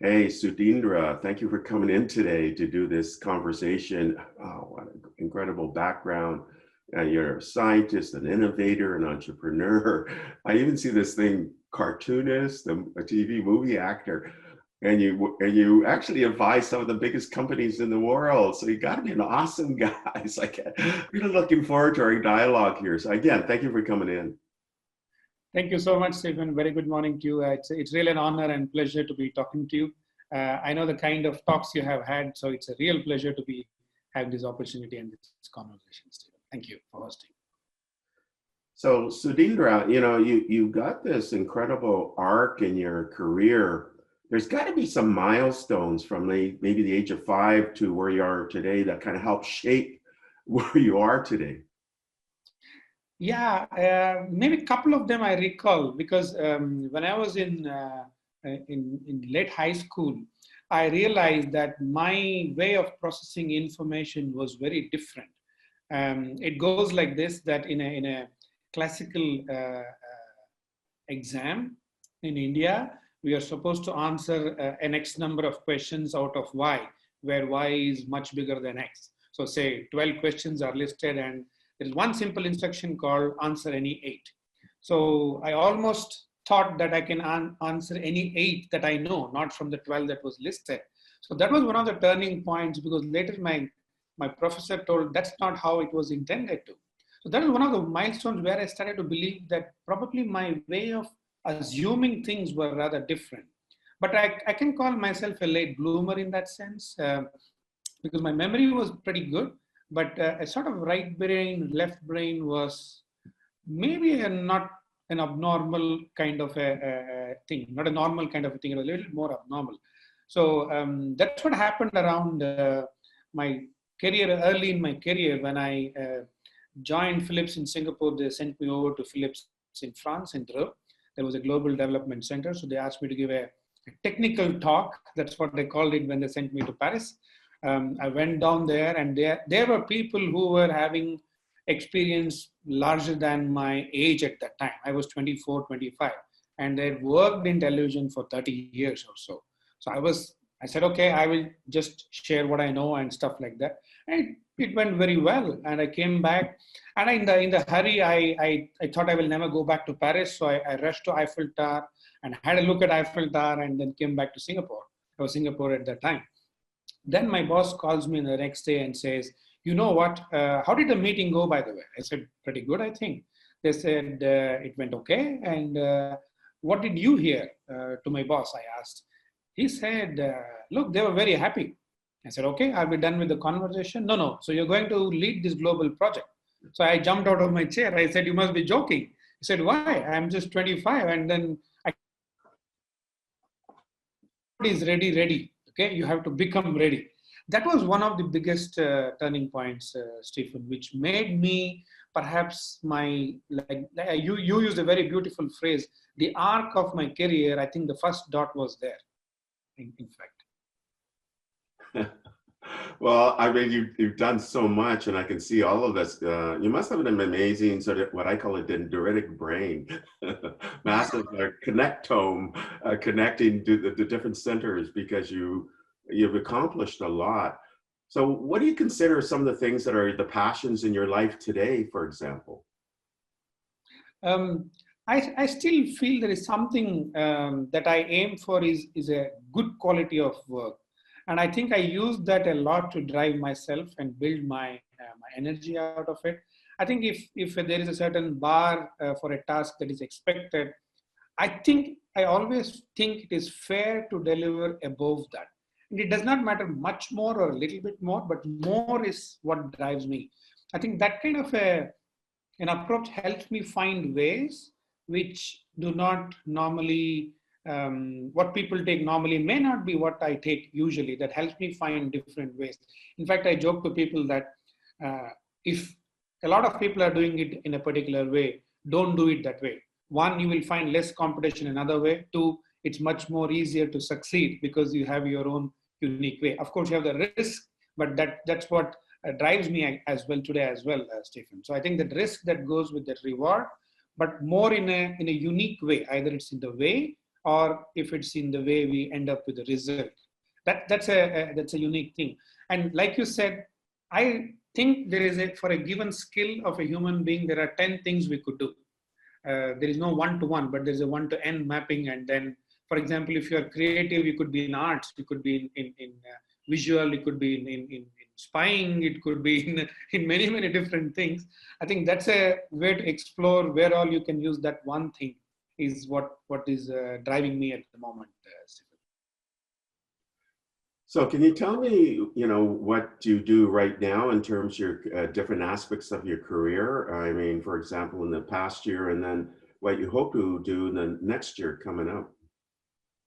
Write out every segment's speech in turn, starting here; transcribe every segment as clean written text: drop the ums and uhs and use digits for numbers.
Hey, Sudeendra, thank you for coming in today to do this conversation. Oh, what an incredible background. You're a scientist, an innovator, an entrepreneur. I even see this thing, cartoonist, a TV movie actor, and you actually advise some of the biggest companies in the world. So you got to be an awesome guy. So really looking forward to our dialogue here. So again, thank you for coming in. Thank you so much, Stephen. Very good morning to you. It's really an honor and pleasure to be talking to you. I know the kind of talks you have had, so it's a real pleasure to be having this opportunity and this conversation, Stephen. Thank you for hosting. So Sudeendra, you got this incredible arc in your career. There's got to be some milestones from maybe the age of 5 to where you are today that kind of help shape where you are today. Yeah, maybe a couple of them I recall because when I was in late high school, I realized that my way of processing information was very different. It goes like this: that in a classical exam in India, we are supposed to answer an X number of questions out of Y, where Y is much bigger than X. So say 12 questions are listed and there is one simple instruction called answer any 8. So I almost thought that I can answer any 8 that I know, not from the 12 that was listed. So that was one of the turning points because later my professor told that's not how it was intended to. So that was one of the milestones where I started to believe that probably my way of assuming things were rather different. But I can call myself a late bloomer in that sense because my memory was pretty good. But a sort of right brain, left brain was maybe not an abnormal kind of a thing, not a normal kind of a thing, it was a little more abnormal. So that's what happened around my career, early in my career when I joined Philips in Singapore. They sent me over to Philips in France, in Dreux. There was a global development center. So they asked me to give a technical talk. That's what they called it when they sent me to Paris. I went down there and there were people who were having experience larger than my age at that time. I was 24, 25 and they worked in television for 30 years or so. So I said, okay, I will just share what I know and stuff like that. And it went very well. And I came back and in the hurry, I thought I will never go back to Paris. So I rushed to Eiffel Tower and had a look at Eiffel Tower and then came back to Singapore. I was Singapore at that time. Then my boss calls me the next day and says, you know what, how did the meeting go, by the way? I said, pretty good, I think. They said, it went okay. And what did you hear? To my boss, I asked. He said, look, they were very happy. I said, okay, are we done with the conversation? No. So you're going to lead this global project. So I jumped out of my chair. I said, you must be joking. He said, why? I'm just 25. And then is ready. Okay, you have to become ready. That was one of the biggest turning points, Stephen, which made me perhaps you used a very beautiful phrase, the arc of my career. I think the first dot was there, in fact. Well, I mean, you've done so much, and I can see all of this. You must have an amazing sort of what I call a dendritic brain, massive connectome, connecting to the different centers because you've accomplished a lot. So what do you consider some of the things that are the passions in your life today, for example? I still feel there is something that I aim for is a good quality of work. And I think I use that a lot to drive myself and build my energy out of it. I think if there is a certain bar for a task that is expected, I always think it is fair to deliver above that. And it does not matter much more or a little bit more, but more is what drives me. I think that kind of an approach helps me find ways which do not normally what people take normally may not be what I take usually. That helps me find different ways. In fact, I joke to people that if a lot of people are doing it in a particular way, don't do it that way. One, you will find less competition another way. Two, it's much more easier to succeed because you have your own unique way. Of course, you have the risk, but that's what drives me as well today as well, Stephen. So I think the risk that goes with the reward, but more in a unique way. Either it's in the way or if it's in the way we end up with the result. That's a unique thing. And like you said, I think there is for a given skill of a human being, there are 10 things we could do. There is no one-to-one, but there's a one-to-n mapping. And then, for example, if you're creative, you could be in arts, you could be in visual, it could be in spying, it could be in many, many different things. I think that's a way to explore where all you can use that one thing is what is driving me at the moment, Stephen. So can you tell me, what you do right now in terms of your different aspects of your career? I mean, for example, in the past year, and then what you hope to do in the next year coming up.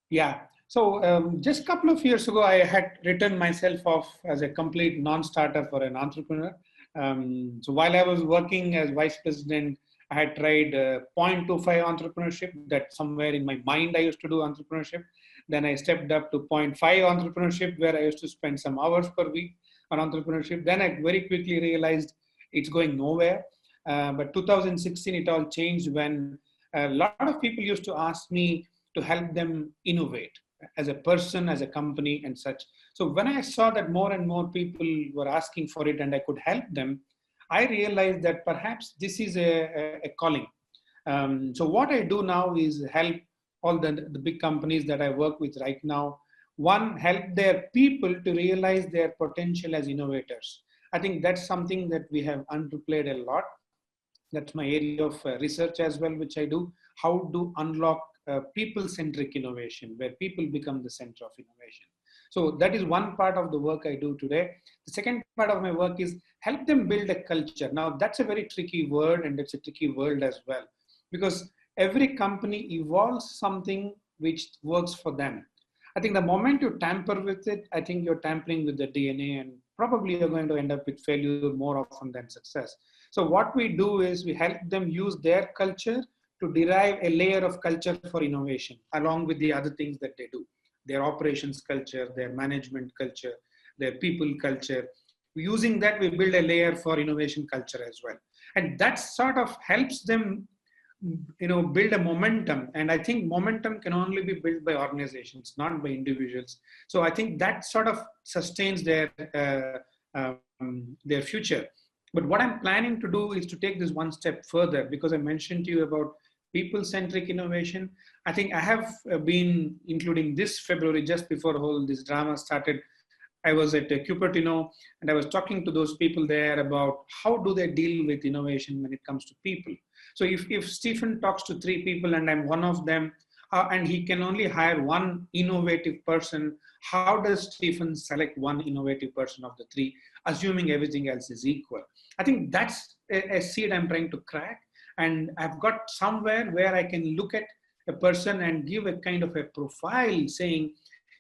Yeah. So just a couple of years ago, I had written myself off as a complete non-starter for an entrepreneur. So while I was working as vice president, I had tried 0.25 entrepreneurship. That somewhere in my mind, I used to do entrepreneurship. Then I stepped up to 0.5 entrepreneurship, where I used to spend some hours per week on entrepreneurship. Then I very quickly realized it's going nowhere. But 2016, it all changed when a lot of people used to ask me to help them innovate as a person, as a company and such. So when I saw that more and more people were asking for it and I could help them, I realized that perhaps this is a calling. So what I do now is help all the big companies that I work with right now. One, help their people to realize their potential as innovators. I think that's something that we have underplayed a lot. That's my area of research as well, which I do. How to unlock people-centric innovation, where people become the center of innovation. So that is one part of the work I do today. The second part of my work is help them build a culture. Now, that's a very tricky word, and it's a tricky world as well, because every company evolves something which works for them. I think the moment you tamper with it, I think you're tampering with the DNA, and probably you're going to end up with failure more often than success. So what we do is we help them use their culture to derive a layer of culture for innovation, along with the other things that they do. Their operations culture, their management culture, their people culture. Using that, we build a layer for innovation culture as well. And that sort of helps them build a momentum. And I think momentum can only be built by organizations, not by individuals. So I think that sort of sustains their future. But what I'm planning to do is to take this one step further, because I mentioned to you about people-centric innovation. I think I have been, including this February, just before all this drama started, I was at Cupertino, and I was talking to those people there about how do they deal with innovation when it comes to people. So if Stephen talks to 3 people and I'm one of them, and he can only hire one innovative person, how does Stephen select one innovative person of the 3, assuming everything else is equal? I think that's a seed I'm trying to crack. And I've got somewhere where I can look at a person and give a kind of a profile saying,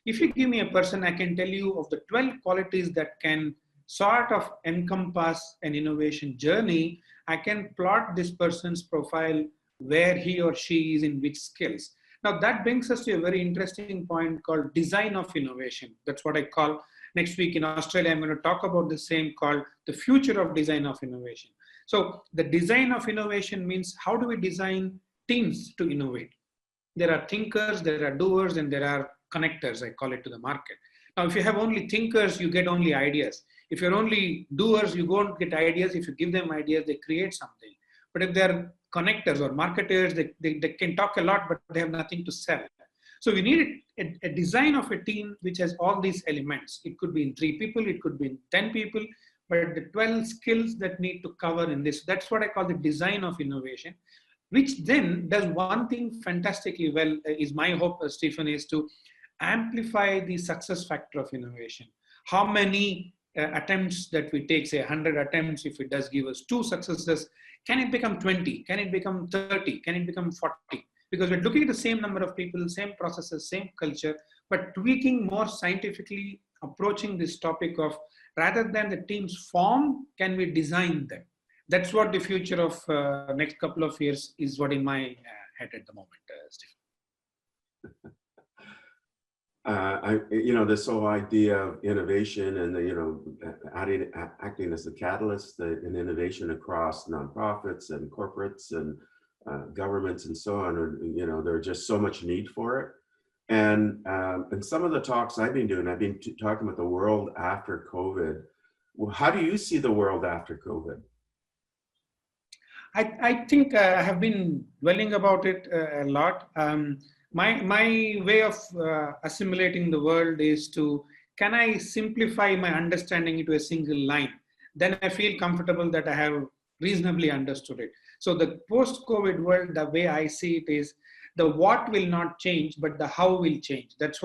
if you give me a person, I can tell you of the 12 qualities that can sort of encompass an innovation journey. I can plot this person's profile where he or she is in which skills. Now that brings us to a very interesting point called design of innovation. That's what I call, next week in Australia, I'm going to talk about the same, called the future of design of innovation. So the design of innovation means how do we design teams to innovate? There are thinkers, there are doers, and there are connectors, I call it, to the market. Now, if you have only thinkers, you get only ideas. If you're only doers, you won't get ideas. If you give them ideas, they create something. But if they're connectors or marketers, they can talk a lot, but they have nothing to sell. So we need a design of a team which has all these elements. It could be in 3 people, it could be in 10 people, but the 12 skills that need to cover in this. That's what I call the design of innovation, which then does one thing fantastically well, is my hope, Stephen, is to amplify the success factor of innovation. How many attempts that we take, say 100 attempts, if it does give us 2 successes, can it become 20? Can it become 30? Can it become 40? Because we're looking at the same number of people, same processes, same culture, but tweaking more scientifically, approaching this topic of, rather than the teams form, can we design them? That's what the future of next couple of years is, what in my head at the moment, Stephen. This whole idea of innovation and acting as a catalyst in innovation across nonprofits and corporates and governments and so on, there's just so much need for it. And some of the talks I've been doing, I've been talking about the world after COVID. Well, how do you see the world after COVID? I think I have been dwelling about it a lot. My way of assimilating the world is to, can I simplify my understanding into a single line? Then I feel comfortable that I have reasonably understood it. So the post-COVID world, the way I see it is, the what will not change, but the how will change. That's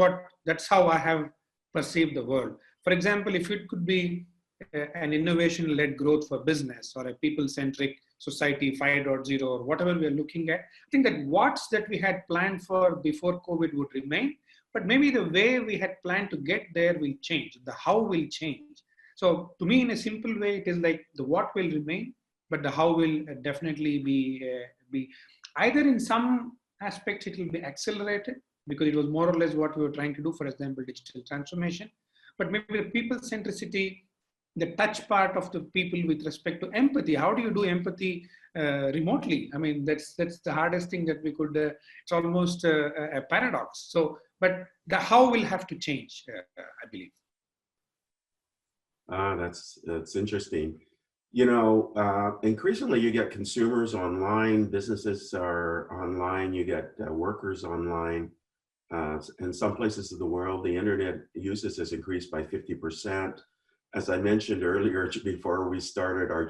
how I have perceived the world. For example, if it could be an innovation-led growth for business, or a people-centric society 5.0, or whatever we are looking at, I think that what's that we had planned for before COVID would remain, but maybe the way we had planned to get there will change. The how will change. So to me, in a simple way, it is like the what will remain, but the how will definitely be either in some aspects it will be accelerated, because it was more or less what we were trying to do, for example, digital transformation, but maybe the people centricity, the touch part of the people with respect to empathy. How do you do empathy remotely? I mean, that's the hardest thing that we could, it's almost a paradox. So, but the how will have to change, I believe. That's interesting. Increasingly you get consumers online, businesses are online, you get workers online. In some places of the world, the internet usage has increased by 50%. As I mentioned earlier, before we started our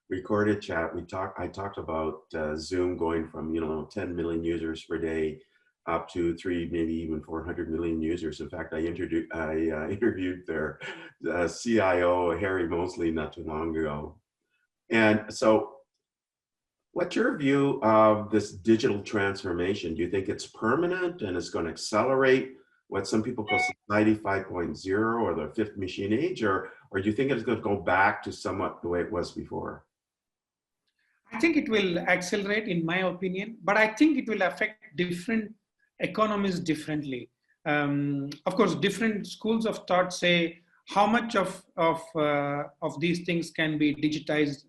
recorded chat, I talked about Zoom going from 10 million users per day up to 3, maybe even 400 million users. In fact, I interviewed their CIO, Harry Mosley, not too long ago. And so, what's your view of this digital transformation? Do you think it's permanent and it's going to accelerate what some people call society 5.0 or the fifth machine age, or do you think it's going to go back to somewhat the way it was before? I think it will accelerate, in my opinion, but I think it will affect different economies differently. Of course, different schools of thought say how much of these things can be digitized.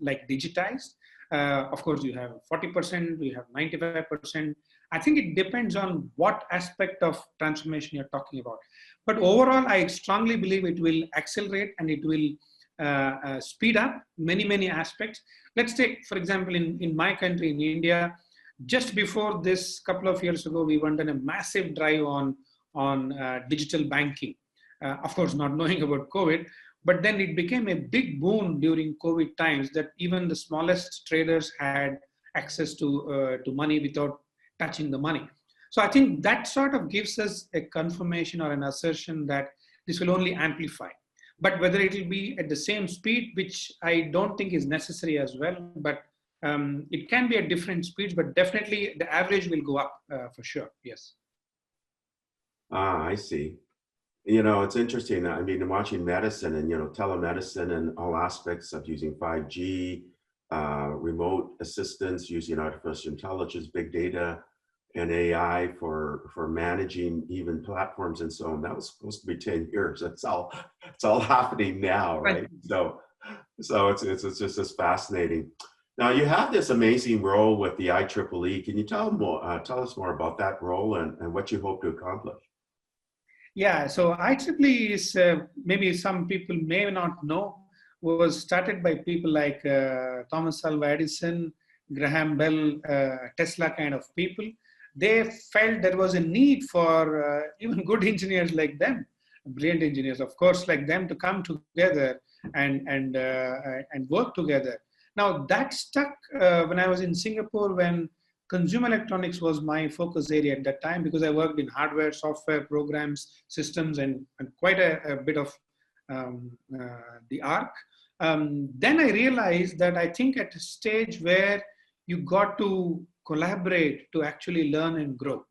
Of course, you have 40%, you have 95%. I think it depends on what aspect of transformation you're talking about. But overall, I strongly believe it will accelerate and it will speed up many aspects. Let's take, for example, in my country, in India, just before this, couple of years ago, we went on a massive drive on digital banking. Of course, not knowing about COVID, but then it became a big boon during COVID times that even the smallest traders had access to money without touching the money. So I think that sort of gives us a confirmation or an assertion that this will only amplify. But whether it will be at the same speed, which I don't think is necessary as well, but it can be at different speeds, but definitely the average will go up for sure, yes. I see. It's interesting. I mean, watching medicine and, telemedicine and all aspects of using 5G, remote assistance, using artificial intelligence, big data, and AI for managing even platforms and so on. That was supposed to be 10 years. It's all happening now, right? So it's just fascinating. Now you have this amazing role with the IEEE. Can you tell us more about that role and what you hope to accomplish? Yeah, so IEEE is, maybe some people may not know, was started by people like Thomas Alva Edison, Graham Bell, Tesla kind of people. They felt there was a need for even good engineers like them, brilliant engineers, of course, like them, to come together and work together. Now that stuck when I was in Singapore, when consumer electronics was my focus area at that time, because I worked in hardware, software, programs, systems, and quite a bit of the ARC. Then I realized that I think at a stage where you got to collaborate to actually learn and grow.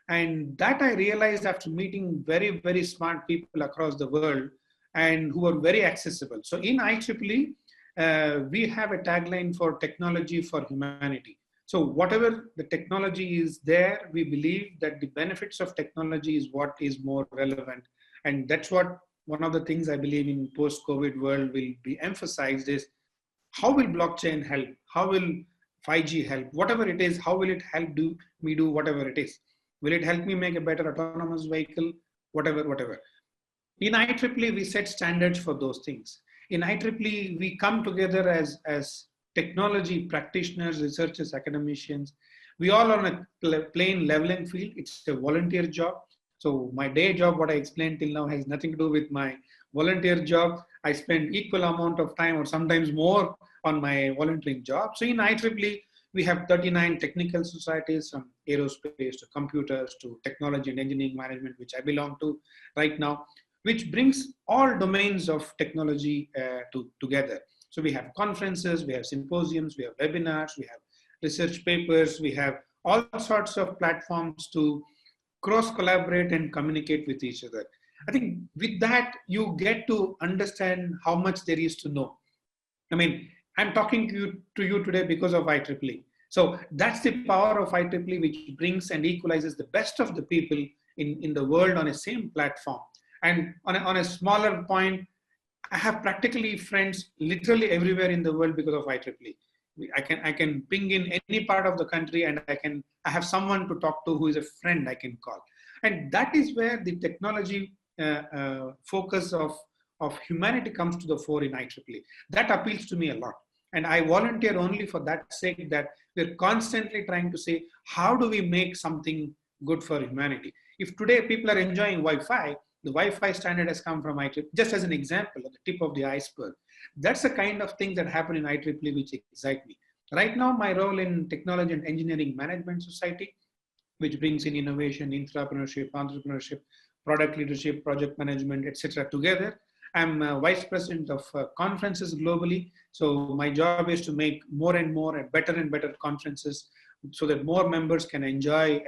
And that I realized after meeting very smart people across the world and who are very accessible. So in IEEE, we have a tagline for technology for humanity. So whatever the technology is there, we believe that the benefits of technology is what is more relevant. And that's what one of the things I believe in post-COVID world will be emphasized is how will blockchain help? How will 5G help, whatever it is, how will it help me do whatever it is? Will it help me make a better autonomous vehicle? Whatever. In IEEE, we set standards for those things. In IEEE, we come together as technology practitioners, researchers, academicians. We all on a plain leveling field. It's a volunteer job. So my day job, what I explained till now, has nothing to do with my volunteer job. I spend equal amount of time or sometimes more on my volunteering job. So in IEEE, we have 39 technical societies, from aerospace to computers to technology and engineering management, which I belong to right now, which brings all domains of technology together. So we have conferences, we have symposiums, we have webinars, we have research papers, we have all sorts of platforms to cross collaborate and communicate with each other. I think with that, you get to understand how much there is to know. I mean, I'm talking to you today because of IEEE. So that's the power of IEEE, which brings and equalizes the best of the people in the world on a same platform. And on a smaller point, I have practically friends literally everywhere in the world because of IEEE. I can ping in any part of the country, and I have someone to talk to who is a friend I can call. And that is where the technology focus of humanity comes to the fore in IEEE. That appeals to me a lot. And I volunteer only for that sake, that we're constantly trying to say, how do we make something good for humanity? If today people are enjoying Wi-Fi, the Wi-Fi standard has come from IEEE, just as an example, at the tip of the iceberg. That's the kind of thing that happen in IEEE which excite me. Right now, my role in Technology and Engineering Management Society, which brings in innovation, intrapreneurship, entrepreneurship, product leadership, project management, etc. together. I'm vice president of conferences globally. So my job is to make more and more and better conferences so that more members can enjoy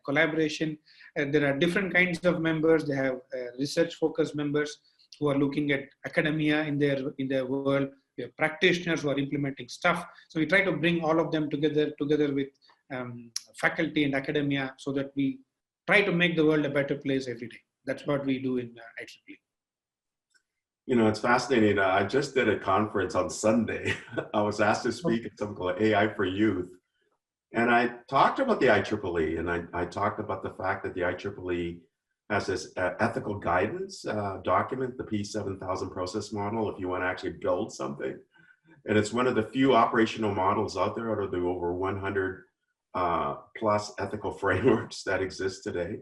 collaboration. There are different kinds of members. They have research-focused members who are looking at academia in their world. We have practitioners who are implementing stuff. So we try to bring all of them together with faculty and academia, so that we try to make the world a better place every day. That's what we do in IEEE. You know, it's fascinating. I just did a conference on Sunday. I was asked to speak at something called AI for Youth. And I talked about the IEEE, and I talked about the fact that the IEEE has this ethical guidance document, the P7000 process model, if you want to actually build something. And it's one of the few operational models out there out of the over 100 plus ethical frameworks that exist today.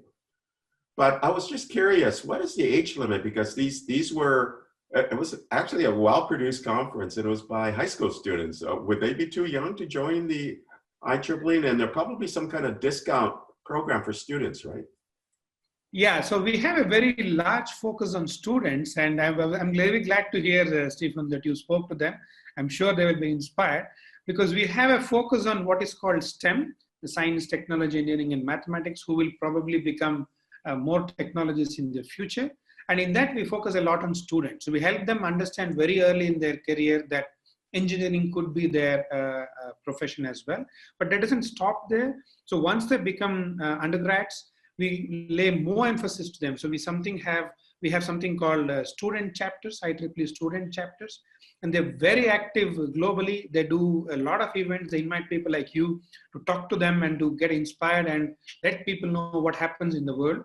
But I was just curious, what is the age limit? Because these were, it was actually a well-produced conference, and it was by high school students. Would they be too young to join the IEEE? And there'll probably some kind of discount program for students, right? Yeah, so we have a very large focus on students, and I'm very glad to hear, Stephen, that you spoke to them. I'm sure they will be inspired, because we have a focus on what is called STEM, the science, technology, engineering, and mathematics, who will probably become more technologists in the future. And in that, we focus a lot on students. So we help them understand very early in their career that engineering could be their profession as well. But that doesn't stop there. So once they become undergrads, we lay more emphasis to them. So we have something called student chapters, IEEE student chapters, and they're very active globally. They do a lot of events. They invite people like you to talk to them and to get inspired and let people know what happens in the world.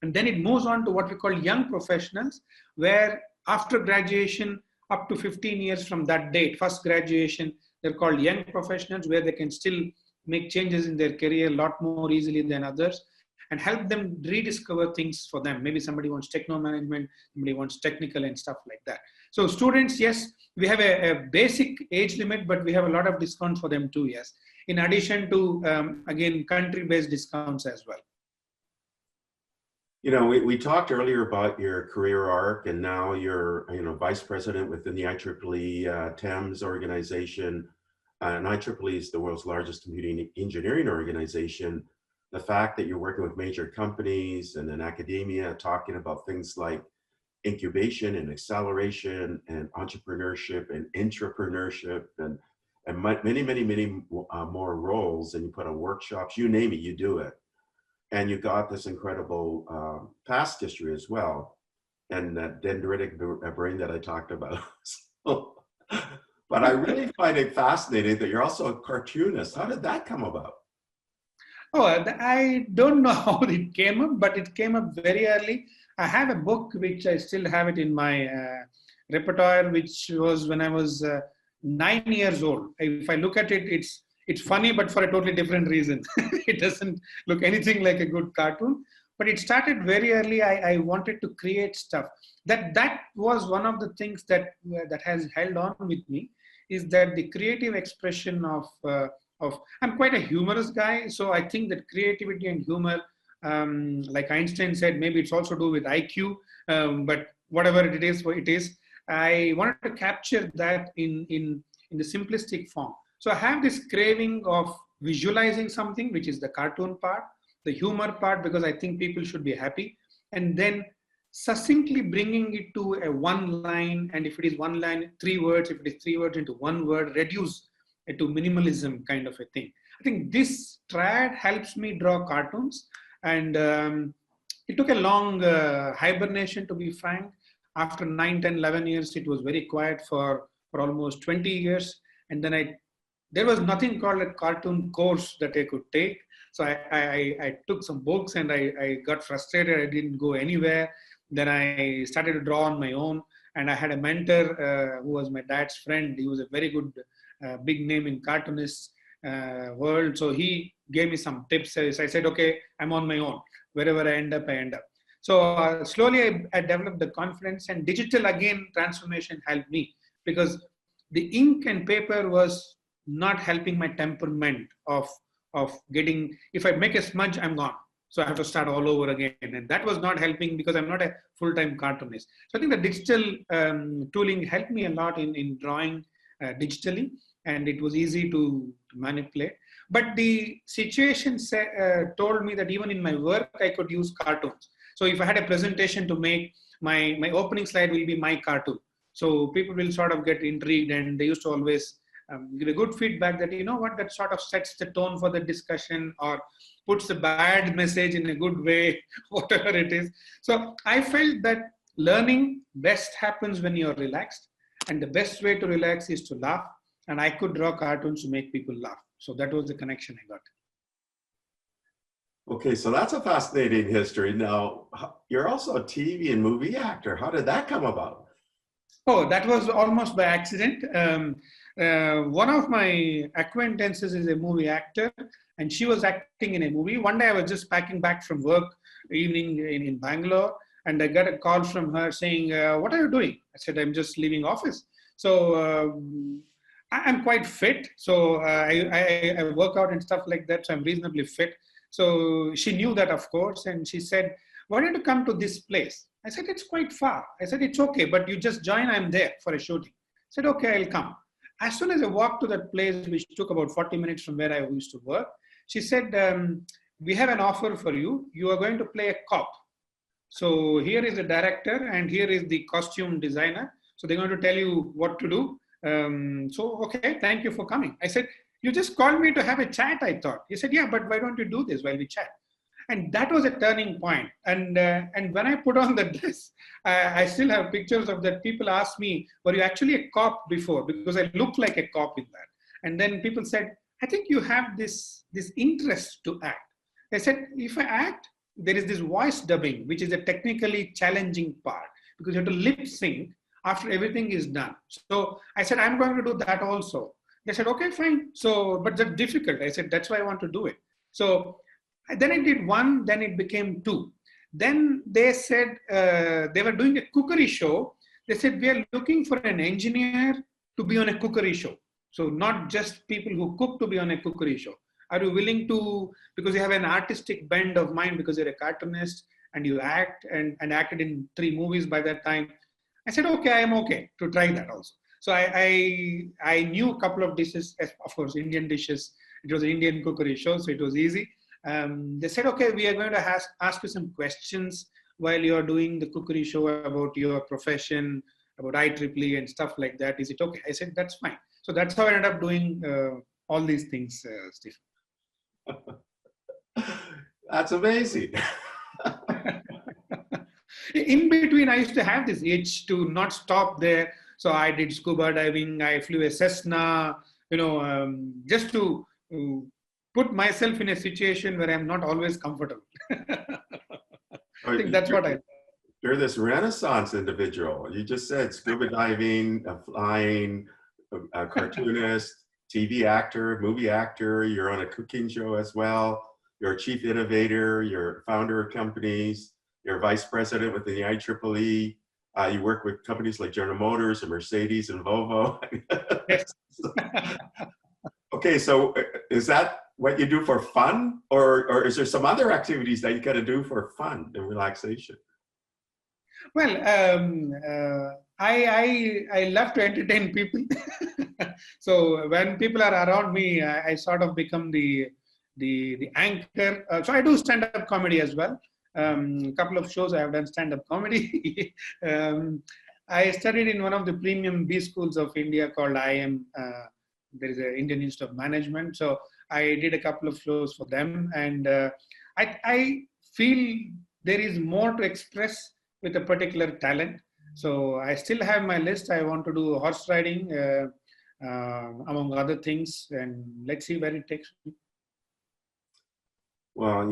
And then it moves on to what we call young professionals, where after graduation, up to 15 years from that date, first graduation, they're called young professionals, where they can still make changes in their career a lot more easily than others, and help them rediscover things for them. Maybe somebody wants techno management, somebody wants technical and stuff like that. So students, yes, we have a basic age limit, but we have a lot of discounts for them too, yes. In addition to, again, country-based discounts as well. You know, we talked earlier about your career arc, and now you're, vice president within the IEEE TEMS organization. And IEEE is the world's largest computing engineering organization. The fact that you're working with major companies and in academia, talking about things like incubation and acceleration and entrepreneurship and intrapreneurship and many more roles, and you put on workshops, you name it, you do it. And you got this incredible past history as well, and that dendritic brain that I talked about. But But I really find it fascinating that you're also a cartoonist. How did that come about? Oh, I don't know how it came up, but it came up very early. I have a book which I still have it in my repertoire, which was when I was 9 years old. If I look at it, it's funny, but for a totally different reason. It doesn't look anything like a good cartoon. But it started very early. I wanted to create stuff. That was one of the things that has held on with me, is that the creative expression of I'm quite a humorous guy, so I think that creativity and humor, like Einstein said, maybe it's also do with IQ, but whatever it is, what it is, I wanted to capture that in the simplistic form. So I have this craving of visualizing something, which is the cartoon part, the humor part, because I think people should be happy, and then succinctly bringing it to a one line, and if it is one line, 3 words, if it is 3 words into one word, reduce to minimalism kind of a thing. I think this triad helps me draw cartoons, and it took a long hibernation, to be frank. After 9, 10, 11 years, it was very quiet for almost 20 years. And then there was nothing called a cartoon course that I could take. So I took some books and I got frustrated. I didn't go anywhere. Then I started to draw on my own. And I had a mentor who was my dad's friend. He was a very good, big name in cartoonist world. So he gave me some tips. So I said, okay, I'm on my own. Wherever I end up, I end up. So slowly I developed the confidence, and digital again transformation helped me, because the ink and paper was not helping my temperament of getting, if I make a smudge, I'm gone. So I have to start all over again. And that was not helping because I'm not a full-time cartoonist. So I think the digital tooling helped me a lot in drawing digitally, and it was easy to manipulate. But the situation told me that even in my work, I could use cartoons. So if I had a presentation to make, my opening slide will be my cartoon. So people will sort of get intrigued, and they used to always give a good feedback that, you know what, that sort of sets the tone for the discussion or puts a bad message in a good way, whatever it is. So I felt that learning best happens when you're relaxed, and the best way to relax is to laugh. And I could draw cartoons to make people laugh. So that was the connection I got. Okay, so that's a fascinating history. Now, you're also a TV and movie actor. How did that come about? Oh, that was almost by accident. One of my acquaintances is a movie actor, and she was acting in a movie. One day I was just packing back from work, evening in Bangalore, and I got a call from her saying, what are you doing? I said, I'm just leaving office. So I'm quite fit. So I work out and stuff like that. So I'm reasonably fit. So she knew that, of course, and she said, why don't you come to this place? I said, it's quite far. I said, it's okay, but you just join, I'm there for a shooting. I said, okay, I'll come. As soon as I walked to that place, which took about 40 minutes from where I used to work, she said, we have an offer for you. You are going to play a cop. So here is the director and here is the costume designer. So they're going to tell you what to do. So, okay, thank you for coming. I said, you just called me to have a chat, I thought. He said, yeah, but why don't you do this while we chat? And that was a turning point. And when I put on the dress, I still have pictures of that. People asked me, were you actually a cop before? Because I looked like a cop in that. And then people said, I think you have this interest to act. I said, if I act, there is this voice dubbing, which is a technically challenging part, because you have to lip sync after everything is done. So I said, I'm going to do that also. They said, okay, fine. So, but that's difficult. I said, that's why I want to do it. So then I did one, then it became two. Then they said, they were doing a cookery show. They said, we are looking for an engineer to be on a cookery show. So not just people who cook to be on a cookery show. Are you willing to, because you have an artistic bend of mind, because you're a cartoonist and you act and acted in 3 movies by that time. I said, okay, I am okay to try that also. So I knew a couple of dishes, of course, Indian dishes. It was an Indian cookery show, so it was easy. They said, okay, we are going to ask you some questions while you're doing the cookery show about your profession, about IEEE and stuff like that. Is it okay? I said, that's fine. So that's how I ended up doing all these things, Steve. That's amazing. In between, I used to have this itch to not stop there, So I did scuba diving, I flew a Cessna, just to put myself in a situation where I'm not always comfortable. I think that's what I. You're this Renaissance individual. You just said scuba diving, flying, a cartoonist, TV actor, movie actor. You're on a cooking show as well. You're a chief innovator. You're a founder of companies. You're vice president with the IEEE. You work with companies like General Motors and Mercedes and Volvo. Yes. Okay, so is that what you do for fun, or is there some other activities that you got to do for fun and relaxation? Well, I love to entertain people. So when people are around me, I sort of become the anchor. So I do stand-up comedy as well. A couple of shows I have done stand-up comedy. I studied in one of the premium B schools of India called IM. There is an Indian Institute of Management. So I did a couple of shows for them, and I feel there is more to express with a particular talent. So I still have my list. I want to do horse riding, among other things, and let's see where it takes me. Well,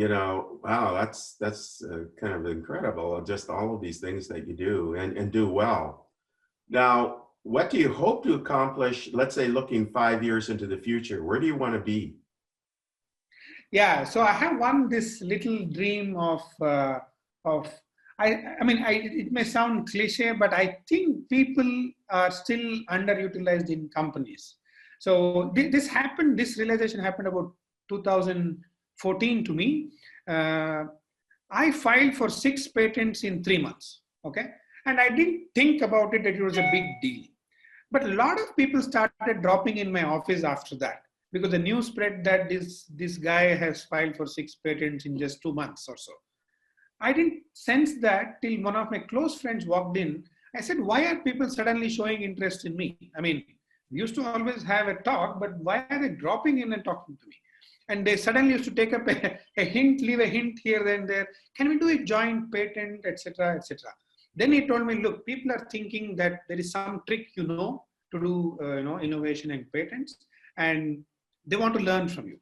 wow, that's kind of incredible, just all of these things that you do and do well. Now, what do you hope to accomplish, let's say looking 5 years into the future? Where do you want to be? Yeah, so I have this little dream of it may sound cliche, but I think people are still underutilized in companies. So this realization happened about 2014 to me. I filed for 6 patents in 3 months, okay? And I didn't think about it that it was a big deal. But a lot of people started dropping in my office after that, because the news spread that this guy has filed for 6 patents in just 2 months or so. I didn't sense that till one of my close friends walked in. I said, why are people suddenly showing interest in me? I mean, we used to always have a talk, but why are they dropping in and talking to me? And they suddenly used to take up a hint, leave a hint here and there. Can we do a joint patent, etc., etc. Then he told me, look, people are thinking that there is some trick, to do, innovation and patents, and they want to learn from you.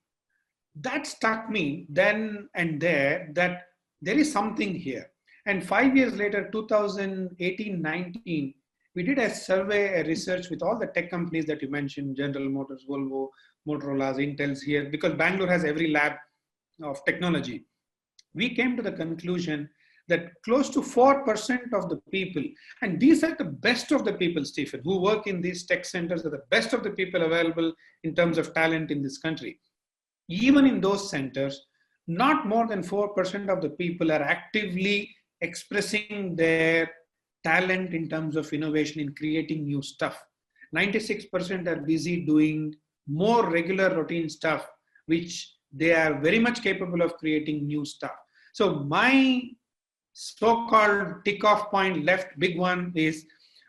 That struck me then and there, that there is something here. And 5 years later, 2018-19, we did a survey, a research with all the tech companies that you mentioned, General Motors, Volvo, Motorola's, Intel's here, because Bangalore has every lab of technology. We came to the conclusion that close to 4% of the people, and these are the best of the people, Stephen, who work in these tech centers, are the best of the people available in terms of talent in this country. Even in those centers, not more than 4% of the people are actively expressing their talent in terms of innovation in creating new stuff. 96% are busy doing more regular routine stuff, which they are very much capable of creating new stuff. So my so-called tick-off point left, big one, is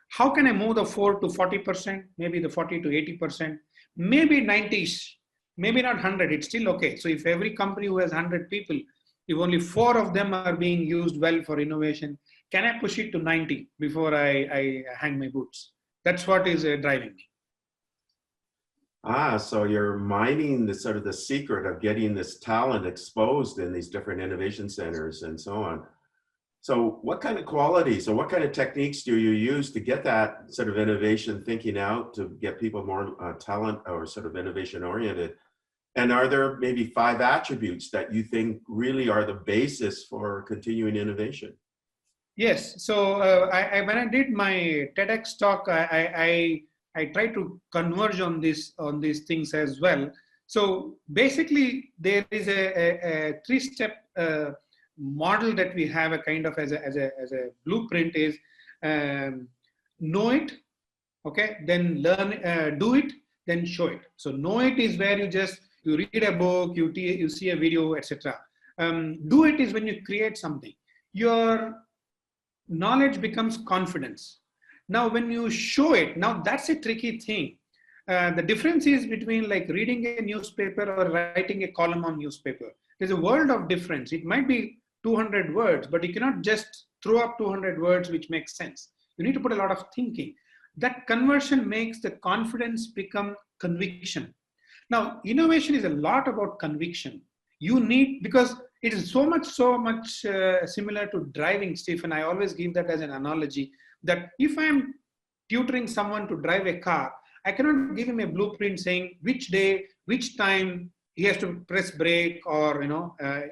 how can I move the 4 to 40%, maybe the 40 to 80%, maybe 90-ish, maybe not 100, it's still okay. So if every company who has 100 people, if only 4 of them are being used well for innovation, can I push it to 90 before I hang my boots? That's what is driving me. So you're mining the sort of the secret of getting this talent exposed in these different innovation centers and so on. So what kind of qualities or what kind of techniques do you use to get that sort of innovation thinking out, to get people more talent or sort of innovation oriented? And are there maybe 5 attributes that you think really are the basis for continuing innovation? Yes. So when I did my TEDx talk, I tried to converge on these things as well. So basically, there is a 3-step model that we have, a kind of as a blueprint is know it, okay, then learn, do it, then show it. So know it is where you read a book, you see a video, etc. Do it is when you create something. Your knowledge becomes confidence. Now, when you show it, now that's a tricky thing. The difference is between like reading a newspaper or writing a column on newspaper. There's a world of difference. It might be 200 words, but you cannot just throw up 200 words which makes sense. You need to put a lot of thinking. That conversion makes the confidence become conviction. Now, innovation is a lot about conviction. You need, because it is so much similar to driving, Stephen. I always give that as an analogy that if I'm tutoring someone to drive a car, I cannot give him a blueprint saying which day, which time he has to press brake or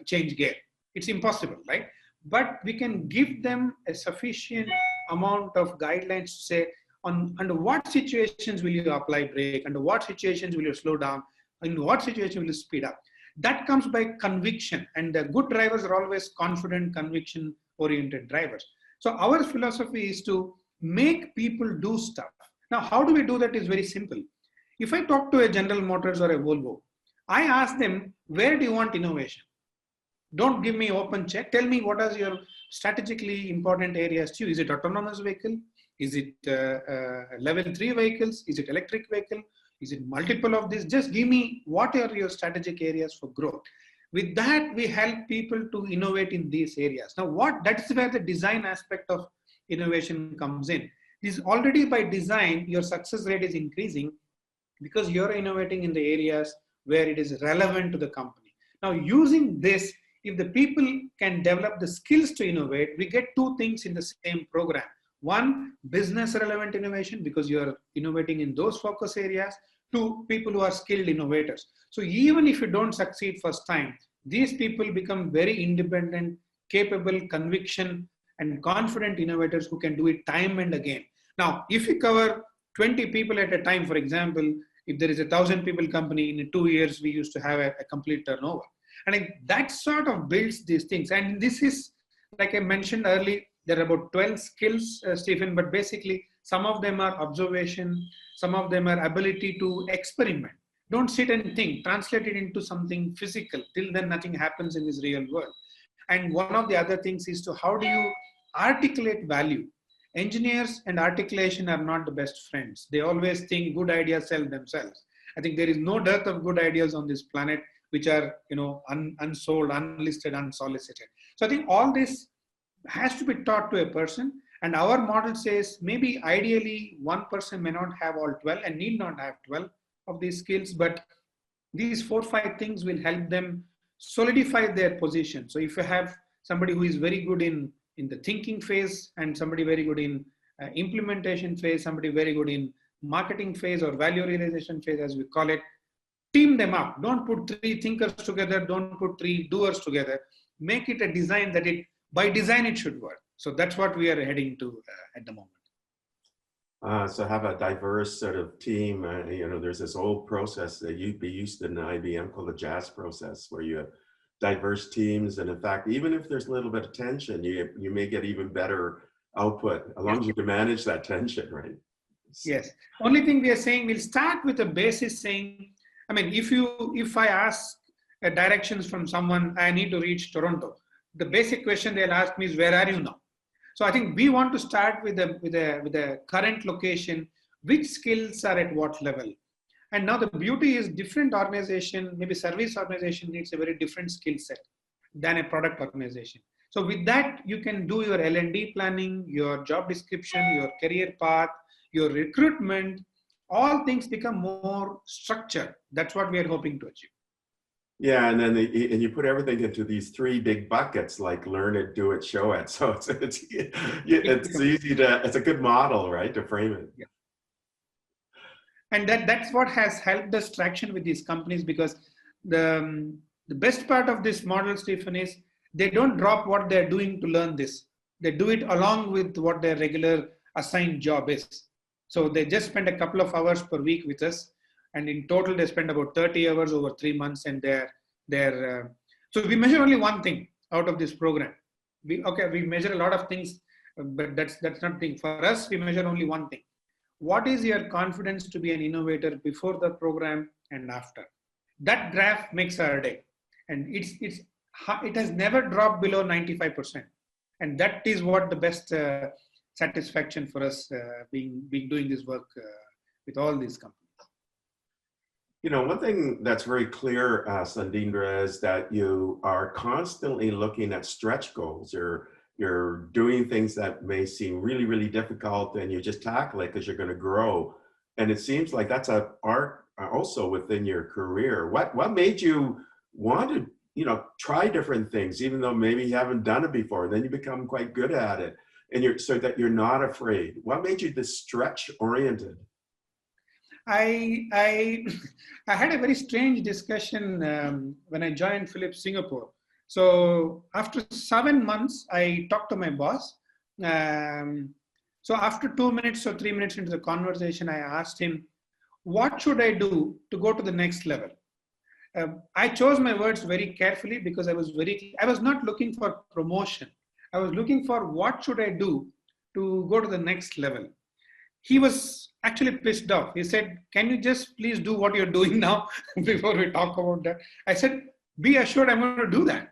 change gear. It's impossible, right? But we can give them a sufficient amount of guidelines to say under what situations will you apply brake, under what situations will you slow down, in what situation will you speed up. That comes by conviction, and the good drivers are always confident, conviction oriented drivers. So our philosophy is to make people do stuff. Now, how do we do that is very simple. If I talk to a General Motors or a Volvo, I ask them, where do you want innovation? Don't give me open check. Tell me what are your strategically important areas to you. Is it autonomous vehicle? Is it level 3 vehicles? Is it electric vehicle? Is it multiple of this? Just give me what are your strategic areas for growth. With that, we help people to innovate in these areas. Now, that's where the design aspect of innovation comes in. This already by design, your success rate is increasing because you're innovating in the areas where it is relevant to the company. Now, using this, if the people can develop the skills to innovate, we get two things in the same program. One, business relevant innovation, because you're innovating in those focus areas. Two, people who are skilled innovators. So even if you don't succeed first time, these people become very independent, capable, conviction, and confident innovators who can do it time and again. Now, if you cover 20 people at a time, for example, if there is 1,000 people company, in 2 years, we used to have a complete turnover. And that sort of builds these things. And this is, like I mentioned earlier, there are about 12 skills, Stephen, but basically some of them are observation, some of them are ability to experiment. Don't sit and think, translate it into something physical. Till then, nothing happens in this real world. And one of the other things is to how do you articulate value? Engineers and articulation are not the best friends. They always think good ideas sell themselves. I think there is no dearth of good ideas on this planet which are unsold, unlisted, unsolicited. So I think all this has to be taught to a person. And our model says maybe ideally one person may not have all 12 and need not have 12 of these skills, but these 4 or 5 things will help them solidify their position. So if you have somebody who is very good in the thinking phase and somebody very good in implementation phase, somebody very good in marketing phase or value realization phase, as we call it, team them up. Don't put 3 thinkers together. Don't put 3 doers together. Make it a design that by design it should work. So that's what we are heading to at the moment. So have a diverse sort of team. There's this old process that you'd be used in IBM called the JAS process, where you have diverse teams. And in fact, even if there's a little bit of tension, you may get even better output as long as you can manage that tension, right? Yes. Only thing we are saying, we'll start with a basis saying, I mean, if I ask directions from someone, I need to reach Toronto. The basic question they'll ask me is, where are you now? So I think we want to start with a current location, which skills are at what level. And now the beauty is different organization, maybe service organization needs a very different skill set than a product organization. So with that, you can do your L&D planning, your job description, your career path, your recruitment, all things become more structured. That's what we are hoping to achieve. Yeah, and then you put everything into these 3 big buckets, like learn it, do it, show it. So it's easy to, it's a good model, right, to frame it. Yeah. And that's what has helped us traction with these companies, because the best part of this model, Stephen, is they don't drop what they're doing to learn this. They do it along with what their regular assigned job is. So they just spend a couple of hours per week with us. And in total, they spend about 30 hours over 3 months. And so we measure only one thing out of this program. We measure a lot of things, but that's not the thing. For us, we measure only one thing. What is your confidence to be an innovator before the program and after? That graph makes our day. And it has never dropped below 95%. And that is what the best satisfaction for us being doing this work with all these companies. One thing that's very clear, Sudeendra, is that you are constantly looking at stretch goals. you're doing things that may seem really, really difficult, and you just tackle it because you're going to grow. And it seems like that's a art also within your career. What made you want to, try different things, even though maybe you haven't done it before? Then you become quite good at it, and so that you're not afraid. What made you this stretch oriented? I I had a very strange discussion when I joined Philips Singapore. So after 7 months, I talked to my boss. So after 2 minutes or 3 minutes into the conversation, I asked him, "What should I do to go to the next level?" I chose my words very carefully because I was not looking for promotion. I was looking for what should I do to go to the next level. He was actually pissed off. He said, "Can you just please do what you're doing now before we talk about that?" I said, "Be assured I'm going to do that.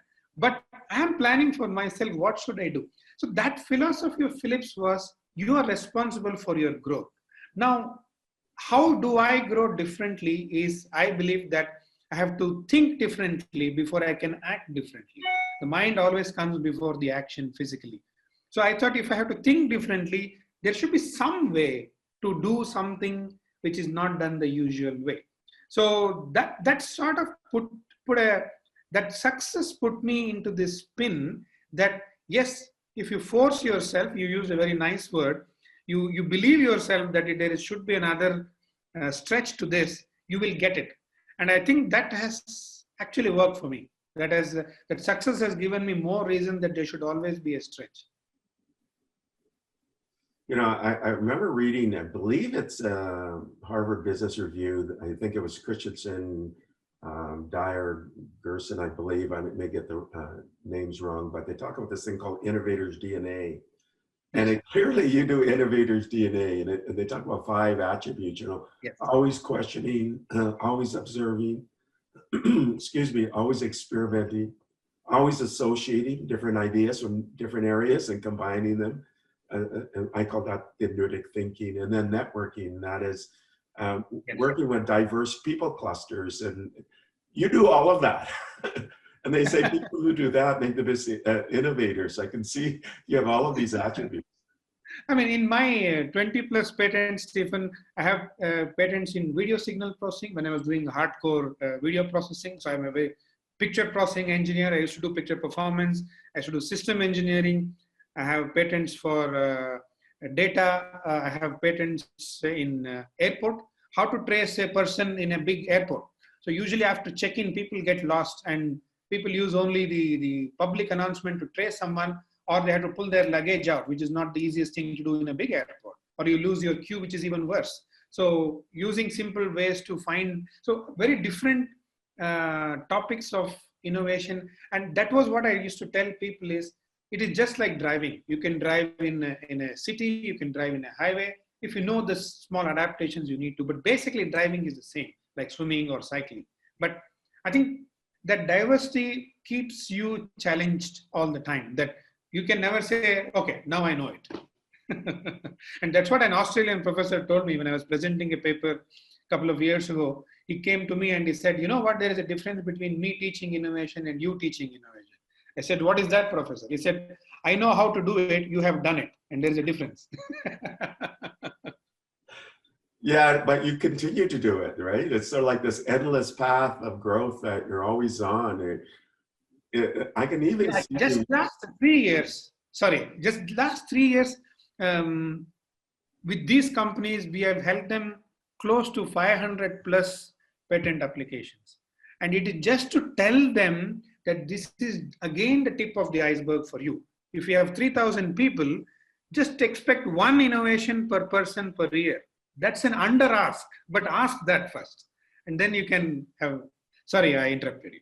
But I'm planning for myself, what should I do?" So that philosophy of Philips was, you are responsible for your growth. Now, how do I grow differently is, I believe that I have to think differently before I can act differently. The mind always comes before the action physically. So I thought if I have to think differently, there should be some way to do something which is not done the usual way. So that sort of that success put me into this spin that yes, if you force yourself, you use a very nice word, you believe yourself that there should be another stretch to this, you will get it. And I think that has actually worked for me. That success has given me more reason that there should always be a stretch. I remember reading, I believe it's Harvard Business Review. I think it was Christensen, Dyer, Gerson, I believe. I may get the names wrong, but they talk about this thing called innovator's DNA. And clearly you do innovator's DNA, and they talk about 5 attributes, Yes. Always questioning, always observing, excuse me, always experimenting, always associating different ideas from different areas and combining them. I call that analytic thinking. And then networking, that is working with diverse people clusters. And you do all of that. And they say people who do that make the best innovators. I can see you have all of these attributes. I mean, in my 20 plus patents, Stephen, I have patents in video signal processing when I was doing hardcore video processing. So I'm a very picture processing engineer. I used to do picture performance. I used to do system engineering. I have patents for data. I have patents in airport, how to trace a person in a big airport. So usually after check-in, people get lost and people use only the public announcement to trace someone, or they have to pull their luggage out, which is not the easiest thing to do in a big airport, or you lose your queue, which is even worse. So using simple ways to find, so very different topics of innovation. And that was what I used to tell people is, it is just like driving. You can drive in a city, you can drive in a highway, if you know the small adaptations you need to, but basically driving is the same, like swimming or cycling. But I think that diversity keeps you challenged all the time, that you can never say, okay, now I know it. And that's what an Australian professor told me when I was presenting a paper a couple of years ago. He came to me and he said, you know what, there is a difference between me teaching innovation and you teaching innovation. I said, what is that, professor? He said, I know how to do it, you have done it, and there's a difference. Yeah, but you continue to do it, right? It's sort of like this endless path of growth that you're always on. I can even see just last 3 years, with these companies, we have helped them close to 500 plus patent applications. And it is just to tell them that this is again the tip of the iceberg for you. If you have 3,000 people, just expect one innovation per person per year. That's an under ask, but ask that first. And then you can have, sorry, I interrupted you.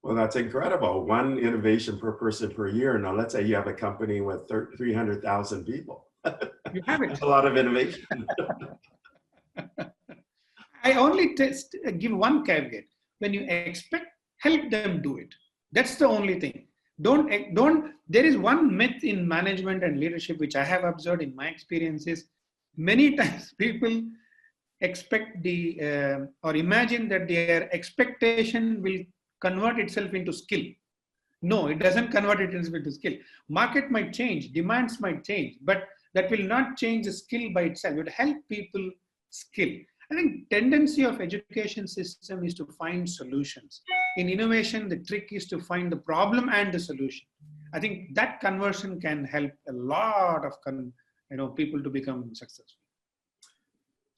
Well, that's incredible. One innovation per person per year. Now, let's say you have a company with 300,000 people. You have it. That's a lot of innovation. I only give one caveat. When you expect, help them do it. That's the only thing. There is one myth in management and leadership, which I have observed in my experiences. Many times people expect or imagine that their expectation will convert itself into skill. No, it doesn't convert it into skill. Market might change, demands might change, but that will not change the skill by itself. It would help people skill. I think tendency of education system is to find solutions. In innovation, the trick is to find the problem and the solution. I think that conversion can help a lot of people to become successful.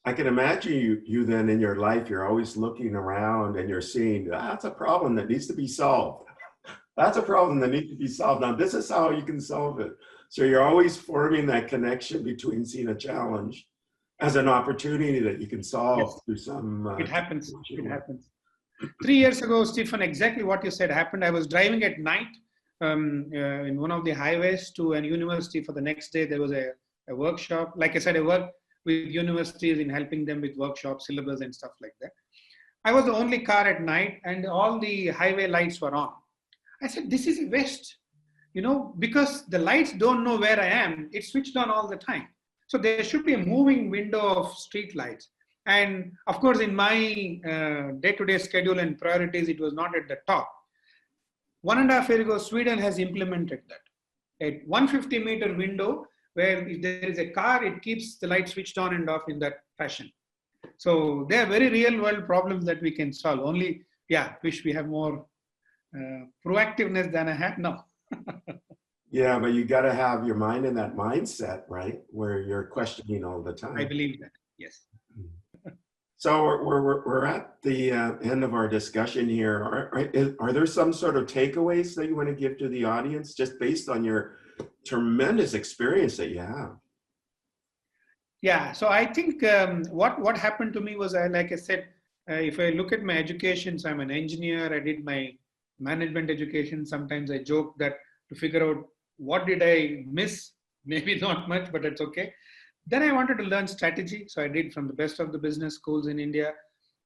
I can imagine you then in your life, you're always looking around and you're seeing, that's a problem that needs to be solved. That's a problem that needs to be solved. Now, this is how you can solve it. So you're always forming that connection between seeing a challenge as an opportunity that you can solve Yes. through some. It happens. It happens. 3 years ago, Stephen, exactly what you said happened. I was driving at night in one of the highways to an university for the next day. There was a workshop. Like I said, I work with universities in helping them with workshops, syllabus and stuff like that. I was the only car at night and all the highway lights were on. I said, this is a waste, because the lights don't know where I am. It's switched on all the time. So there should be a moving window of street lights. And of course, in my day-to-day schedule and priorities, it was not at the top. 1.5 years ago, Sweden has implemented that. A 150-meter window where if there is a car, it keeps the light switched on and off in that fashion. So they are very real-world problems that we can solve. Only, wish we have more proactiveness than I have now. Yeah, but you got to have your mind in that mindset, right? Where you're questioning all the time. I believe that, yes. So we're at the end of our discussion here. Are there some sort of takeaways that you want to give to the audience just based on your tremendous experience that you have? Yeah, so I think what happened to me was, like I said, if I look at my education, so I'm an engineer, I did my management education. Sometimes I joke that to figure out what did I miss, maybe not much, but that's okay. Then I wanted to learn strategy. So I did from the best of the business schools in India.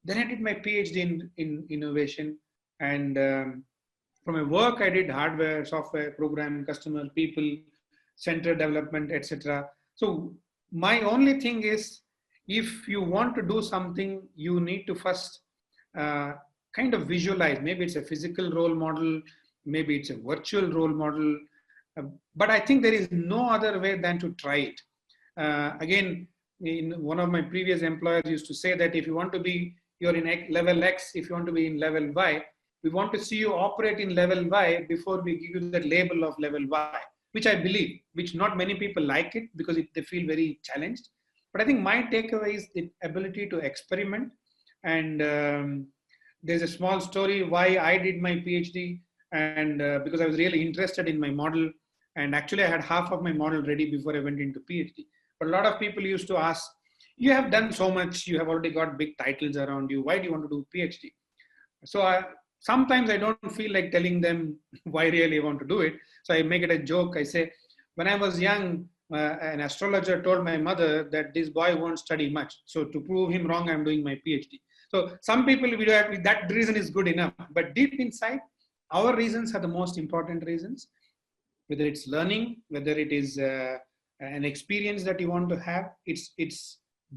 Then I did my PhD in innovation. And from my work, I did hardware, software, programming, customer, people, center development, etc. So my only thing is, if you want to do something, you need to first kind of visualize. Maybe it's a physical role model, maybe it's a virtual role model. But I think there is no other way than to try it. Again, in one of my previous employers used to say that if you want to be, you're in level X, if you want to be in level Y, we want to see you operate in level Y before we give you the label of level Y, which I believe, which not many people like it because they feel very challenged. But I think my takeaway is the ability to experiment. And there's a small story why I did my PhD, and because I was really interested in my model. And actually I had half of my model ready before I went into PhD. But a lot of people used to ask, you have done so much, you have already got big titles around you, why do you want to do PhD? So sometimes I don't feel like telling them why really I want to do it. So I make it a joke. I say, when I was young, an astrologer told my mother that this boy won't study much. So to prove him wrong, I'm doing my PhD. So some people, that reason is good enough. But deep inside, our reasons are the most important reasons. Whether it's learning, whether it is an experience that you want to have,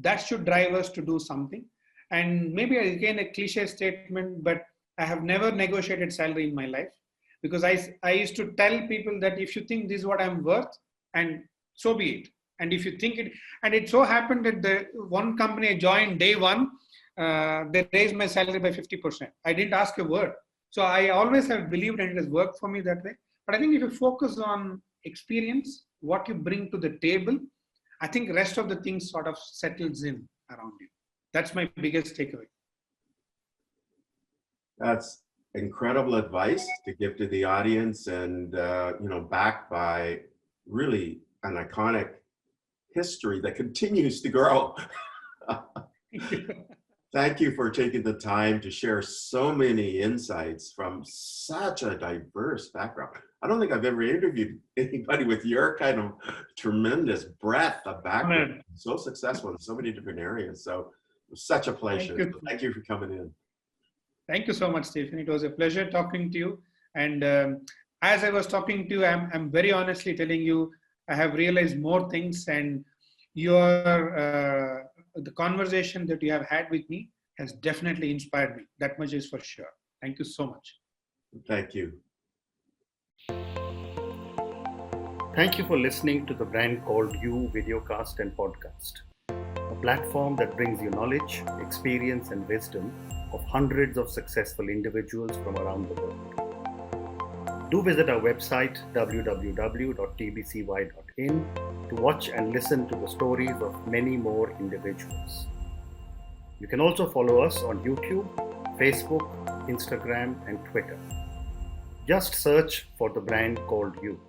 that should drive us to do something. And maybe again a cliche statement, but I have never negotiated salary in my life, because I used to tell people that if you think this is what I'm worth, and so be it. And if you think it, and it so happened that the one company I joined day one, they raised my salary by 50%. I didn't ask a word. So I always have believed, and it has worked for me that way. But I think if you focus on experience, what you bring to the table, I think the rest of the things sort of settles in around you. That's my biggest takeaway. That's incredible advice to give to the audience, and backed by really an iconic history that continues to grow. Thank you for taking the time to share so many insights from such a diverse background. I don't think I've ever interviewed anybody with your kind of tremendous breadth of background, so successful in so many different areas. So it was such a pleasure. Thank you for coming in. Thank you so much, Stephen. It was a pleasure talking to you. And as I was talking to you, I'm very honestly telling you, I have realized more things, and the conversation that you have had with me has definitely inspired me. That much is for sure. Thank you so much. Thank you. Thank you for listening to the Brand Called You videocast and podcast, a platform that brings you knowledge, experience, and wisdom of hundreds of successful individuals from around the world. Do visit our website www.tbcy.in to watch and listen to the stories of many more individuals. You can also follow us on YouTube, Facebook, Instagram, and Twitter. Just search for the Brand Called You.